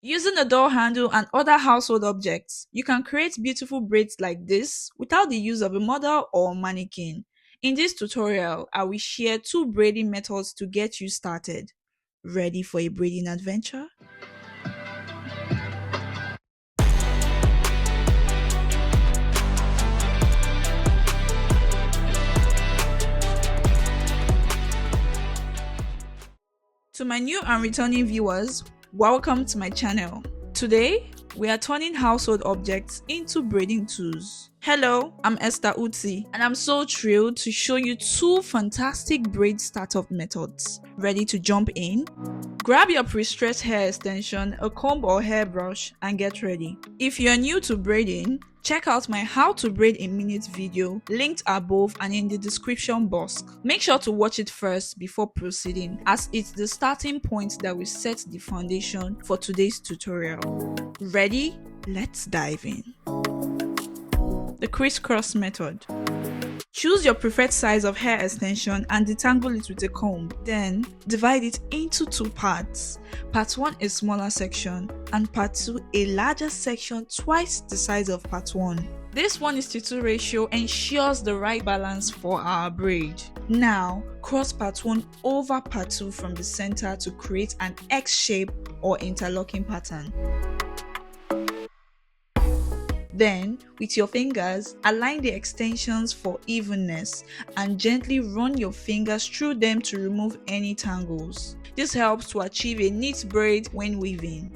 Using a door handle and other household objects, you can create beautiful braids like this without the use of a model or mannequin. In this tutorial, I will share two braiding methods to get you started. Ready for a braiding adventure? To my new and returning viewers, welcome to my channel. Today, we are turning household objects into braiding tools. Hello, I'm Esther Uti, and I'm so thrilled to show you two fantastic braid startup methods. Ready to jump in? Grab your pre-stressed hair extension, a comb or hairbrush, and get ready. If you're new to braiding, check out my How to Braid in Minutes video, linked above and in the description box. Make sure to watch it first before proceeding, as it's the starting point that will set the foundation for today's tutorial. Ready? Let's dive in. The crisscross method. Choose your preferred size of hair extension and detangle it with a comb. Then, divide it into two parts. Part 1 a smaller section and part 2 a larger section twice the size of part 1. This 1:2 ratio ensures the right balance for our braid. Now, cross part 1 over part 2 from the center to create an X shape or interlocking pattern. Then, with your fingers, align the extensions for evenness and gently run your fingers through them to remove any tangles. This helps to achieve a neat braid when weaving.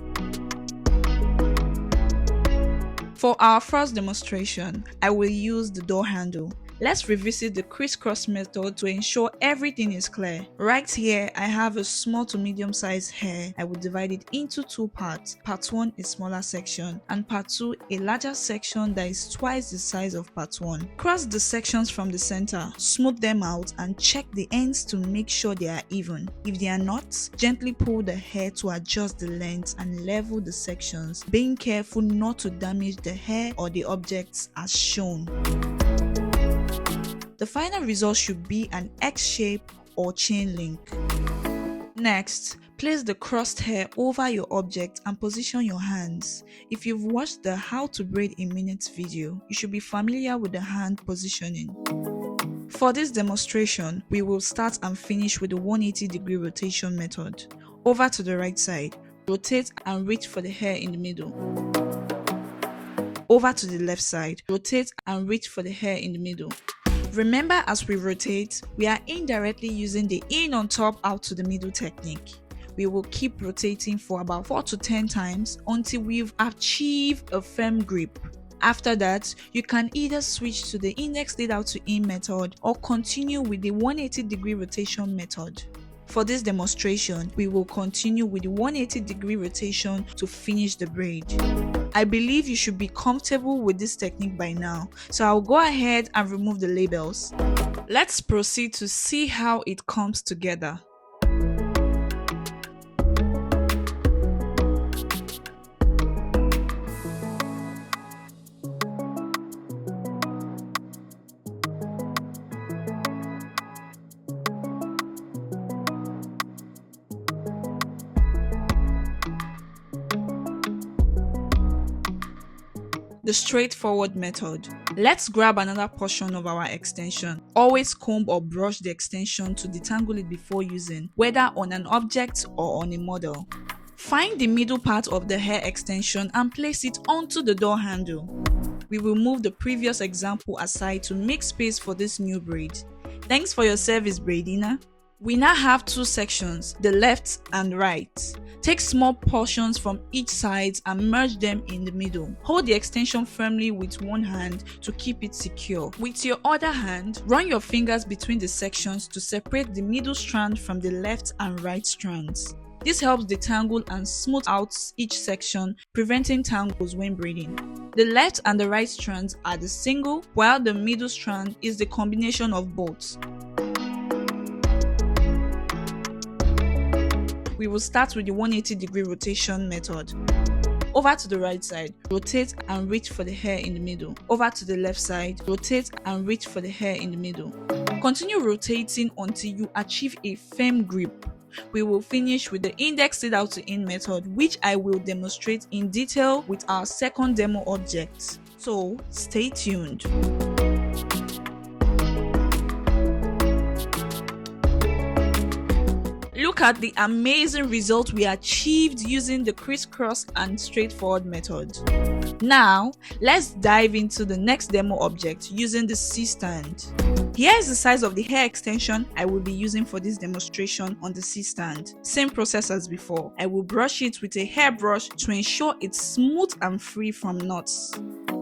For our first demonstration, I will use the door handle. Let's revisit the crisscross method to ensure everything is clear. Right here, I have a small to medium sized hair. I will divide it into two parts. Part 1 a smaller section and part 2 a larger section that is twice the size of part 1. Cross the sections from the center, smooth them out and check the ends to make sure they are even. If they are not, gently pull the hair to adjust the length and level the sections, being careful not to damage the hair or the objects as shown. The final result should be an X shape or chain link. Next, place the crossed hair over your object and position your hands. If you've watched the How to Braid in Minutes video, you should be familiar with the hand positioning. For this demonstration, we will start and finish with the 180-degree rotation method. Over to the right side, rotate and reach for the hair in the middle. Over to the left side, rotate and reach for the hair in the middle. Remember, as we rotate, we are indirectly using the in on top out to the middle technique. We will keep rotating for about 4 to 10 times until we've achieved a firm grip. After that, you can either switch to the index lead out to in method or continue with the 180-degree rotation method. For this demonstration, we will continue with the 180-degree rotation to finish the braid. I believe you should be comfortable with this technique by now, so I'll go ahead and remove the labels. Let's proceed to see how it comes together. The straightforward method. Let's grab another portion of our extension. Always comb or brush the extension to detangle it before using, whether on an object or on a model. Find the middle part of the hair extension and place it onto the door handle. We will move the previous example aside to make space for this new braid. Thanks for your service, Braidina. We now have two sections, the left and right. Take small portions from each side and merge them in the middle. Hold the extension firmly with one hand to keep it secure. With your other hand, run your fingers between the sections to separate the middle strand from the left and right strands. This helps detangle and smooth out each section, preventing tangles when braiding. The left and the right strands are the single, while the middle strand is the combination of both. We will start with the 180-degree rotation method. Over to the right side, rotate and reach for the hair in the middle. Over to the left side, rotate and reach for the hair in the middle. Continue rotating until you achieve a firm grip. we will finish with the index lead out to in method, which I will demonstrate in detail with our second demo object. So stay tuned. Look at the amazing result we achieved using the crisscross and straightforward method. Now, let's dive into the next demo object using the C-stand. Here is the size of the hair extension I will be using for this demonstration on the C-stand. Same process as before. I will brush it with a hairbrush to ensure it's smooth and free from knots.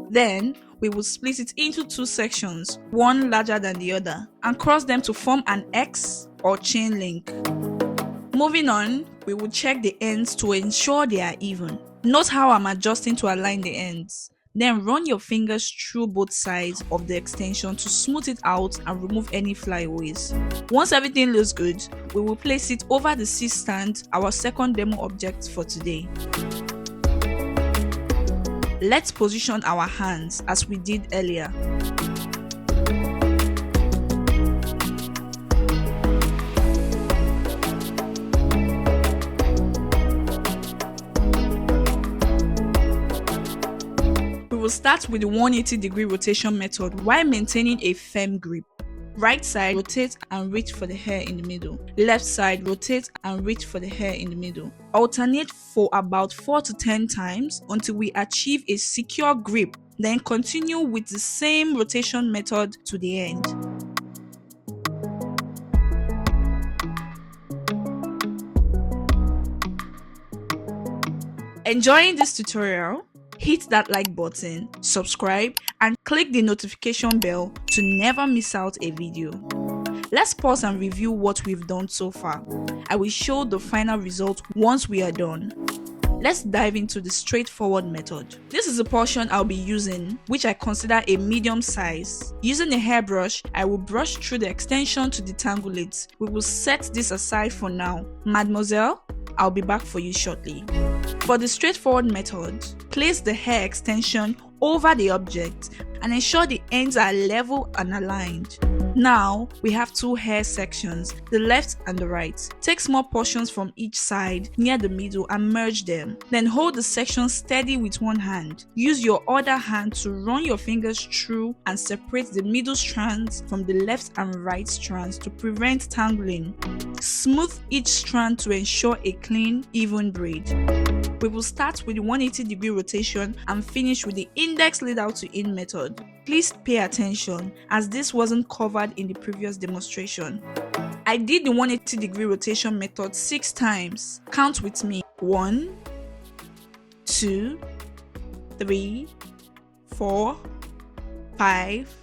Then, we will split it into two sections, one larger than the other, and cross them to form an X or chain link. Moving on, we will check the ends to ensure they are even. Note how I'm adjusting to align the ends. Then run your fingers through both sides of the extension to smooth it out and remove any flyaways. Once everything looks good, we will place it over the C-stand, our second demo object for today. Let's position our hands as we did earlier. We will start with the 180-degree rotation method while maintaining a firm grip. Right side, rotate and reach for the hair in the middle. Left side, rotate and reach for the hair in the middle. Alternate for about 4 to 10 times until we achieve a secure grip. Then continue with the same rotation method to the end. Enjoying this tutorial? Hit that like button, subscribe, and click the notification bell to never miss out a video. Let's pause and review what we've done so far. I will show the final result once we are done. Let's dive into the straightforward method. This is the portion I'll be using, which I consider a medium size. Using a hairbrush, I will brush through the extension to detangle it. We will set this aside for now. Mademoiselle, I'll be back for you shortly. For the straightforward method, place the hair extension over the object and ensure the ends are level and aligned. Now, we have two hair sections, the left and the right. Take small portions from each side near the middle and merge them. Then hold the section steady with one hand. Use your other hand to run your fingers through and separate the middle strands from the left and right strands to prevent tangling. Smooth each strand to ensure a clean, even braid. We will start with the 180-degree rotation and finish with the index lead out to in method. Please pay attention as this wasn't covered in the previous demonstration. I did the 180-degree rotation method 6 times. Count with me. 1, 2, 3, 4, 5,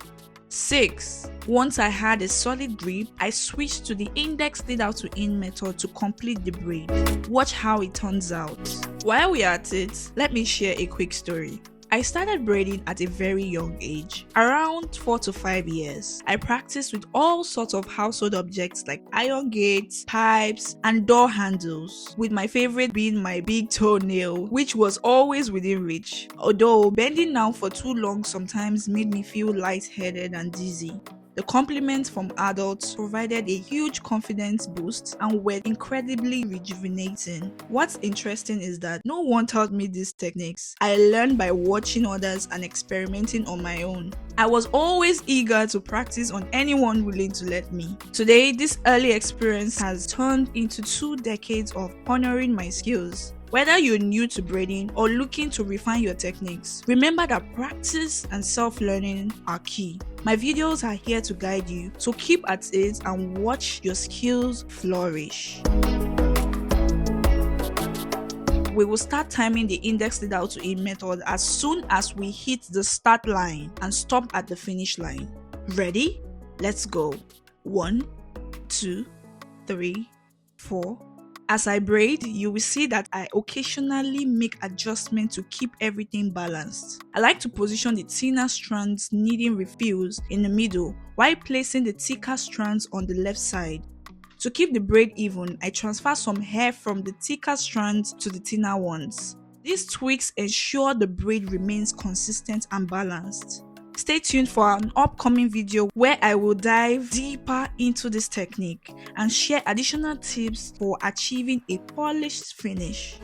6. Once I had a solid grip, I switched to the index lead out to in method to complete the braid. Watch how it turns out. While we are at it, let me share a quick story. I started braiding at a very young age, around 4 to 5 years. I practiced with all sorts of household objects like iron gates, pipes, and door handles, with my favorite being my big toenail, which was always within reach. Although bending down for too long sometimes made me feel lightheaded and dizzy. The compliments from adults provided a huge confidence boost and were incredibly rejuvenating. What's interesting is that no one taught me these techniques. I learned by watching others and experimenting on my own. I was always eager to practice on anyone willing to let me. Today, this early experience has turned into 2 decades of honoring my skills. Whether you're new to braiding or looking to refine your techniques, remember that practice and self-learning are key. My videos are here to guide you, so keep at it and watch your skills flourish. We will start timing the index lead out to in method as soon as we hit the start line and stop at the finish line. Ready? Let's go. 1, 2, 3, 4. As I braid, you will see that I occasionally make adjustments to keep everything balanced. I like to position the thinner strands needing refills in the middle while placing the thicker strands on the left side. To keep the braid even, I transfer some hair from the thicker strands to the thinner ones. These tweaks ensure the braid remains consistent and balanced. Stay tuned for an upcoming video where I will dive deeper into this technique and share additional tips for achieving a polished finish.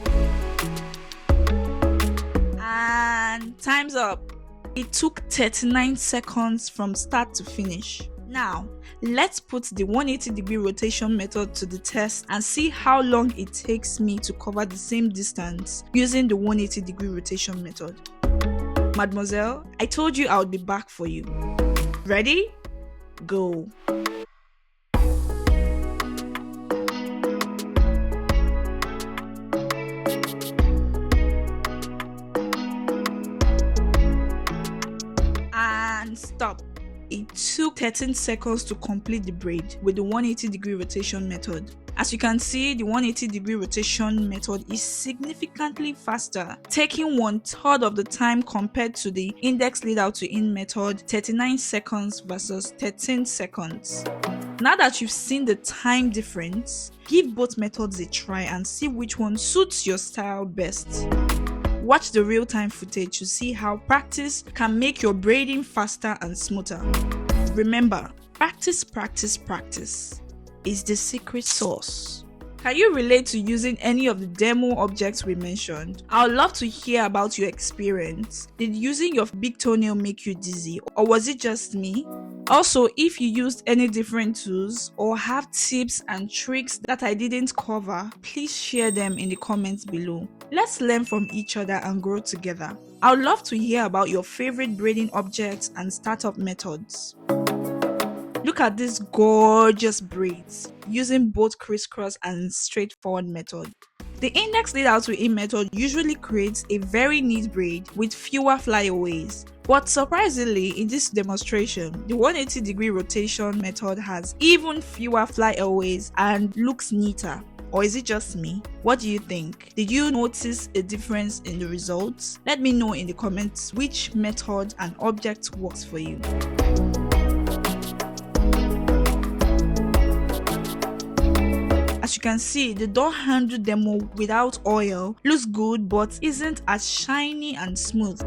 And time's up. It took 39 seconds from start to finish. Now, let's put the 180-degree rotation method to the test and see how long it takes me to cover the same distance using the 180-degree rotation method. Mademoiselle, I told you I would be back for you. Ready? Go. And stop. It took 13 seconds to complete the braid with the 180-degree rotation method. As you can see, the 180-degree rotation method is significantly faster, taking 1/3 of the time compared to the index lead out to in method, 39 seconds versus 13 seconds. Now that you've seen the time difference, give both methods a try and see which one suits your style best. Watch the real-time footage to see how practice can make your braiding faster and smoother. Remember, practice is the secret sauce. Can you relate to using any of the demo objects we mentioned? I would love to hear about your experience. Did using your big toenail make you dizzy, or was it just me? Also, if you used any different tools or have tips and tricks that I didn't cover, please share them in the comments below. Let's learn from each other and grow together. I would love to hear about your favorite braiding objects and startup methods. Look at these gorgeous braids using both crisscross and straightforward method. The index lead out to in method usually creates a very neat braid with fewer flyaways. But surprisingly, in this demonstration, the 180-degree rotation method has even fewer flyaways and looks neater. Or is it just me? What do you think? Did you notice a difference in the results? Let me know in the comments which method and object works for you. As you can see, the door handle demo without oil looks good but isn't as shiny and smooth.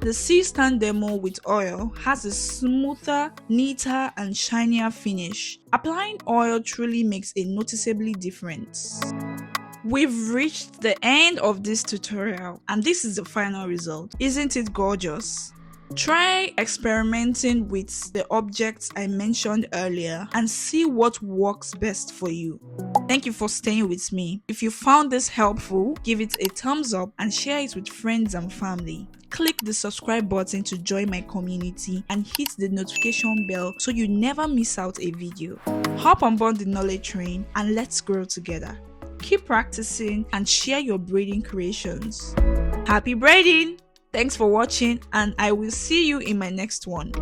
The C-stand demo with oil has a smoother, neater and shinier finish. Applying oil truly makes a noticeably difference. We've reached the end of this tutorial and this is the final result. Isn't it gorgeous? Try experimenting with the objects I mentioned earlier and see what works best for you. Thank you for staying with me. If you found this helpful, give it a thumbs up and share it with friends and family. Click the subscribe button to join my community and hit the notification bell so you never miss out a video. Hop on board the knowledge train and let's grow together. Keep practicing and share your braiding creations. Happy braiding! Thanks for watching and I will see you in my next one.